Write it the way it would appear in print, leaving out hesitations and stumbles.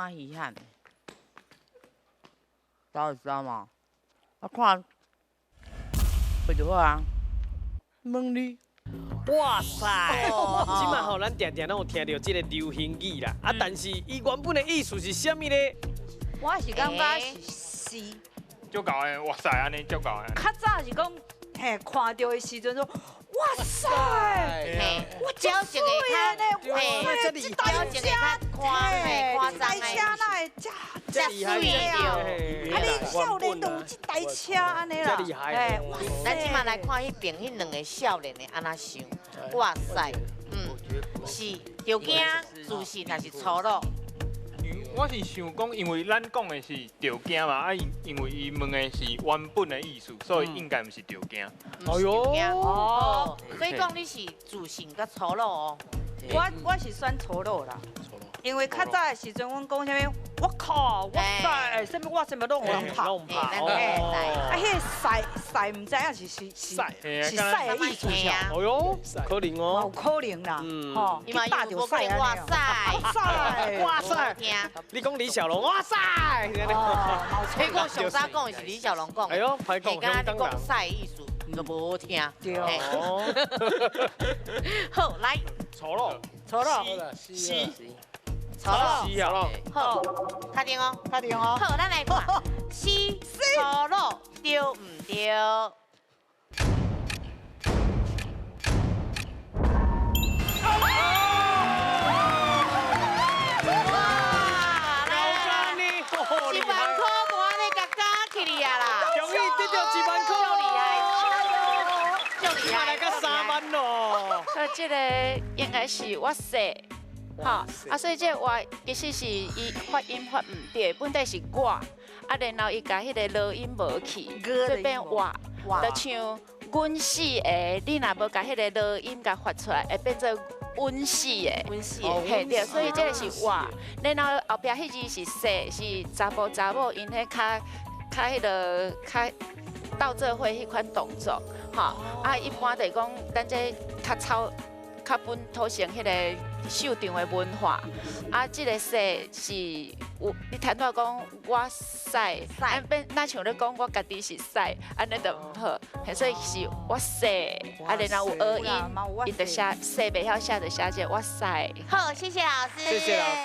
蛮遗憾的。知道吗？我看，不就好啊？问你。 哇塞！即马吼，咱常常拢有听到这个流行语啦，但是伊原本的意思是啥物呢？我是感觉是诗，足够的，哇塞，安尼足够的。较早是讲，嘿，看到的时阵说，哇塞，嘿，我表情会较，嘿，这厉害，表情会较夸张台车哪会这厉害啊，你少年都有这台车安尼啦，这厉害，哇咱即马来看迄边迄两个少年的安那想，哇塞，是条件自信还是粗鲁？我是想讲，因为咱讲的是条件嘛，因为伊问的是原本的意思，所以应该毋是条件。哎呦，哦，所以讲你是自信甲粗鲁哦。我是选粗鲁啦，因为较早的时阵，阮讲啥物，我靠，哇塞，啥物我啥物拢有人拍，弄跑啊，迄个赛唔知影是赛是赛的意思上，哎呦，可能有哦。可能啦，吼，伊嘛打有无可能哇塞，哇塞，听，你讲李小龙，哇塞，迄个上早讲的是李小龙讲的，哎呦，歹讲，刚刚香港人。你讲赛意思，就无好听。对，哦，好，来，错了，粗鲁，是，粗鲁，是啊，好，确定哦。确定哦。好，咱来看，是粗鲁对唔对？1万块无安尼甲加起嚟啊啦！终于得到1万块厉害，就厉害，来个3万咯。这个应该是我说，哈啊，所以这话其实是伊发音发唔对，本来是我，啊，然后伊甲迄个落音无去，所以变我，就像阮死的，你若无甲迄个落音甲发出来，会变做阮死的。温馨嘿对，所以这个是我，然后后壁迄字是说，是查甫查某因迄较迄个较斗做伙迄款动作，哈啊，一般就是讲咱这较本土性迄个秀场的文化，啊，这个说是有你听到讲我使，啊变那像你讲我家己是使，安尼就唔好，所以是我说，啊，然后有儿音，伊就写说袂晓写就写这我使。好，谢谢老师，谢谢老师。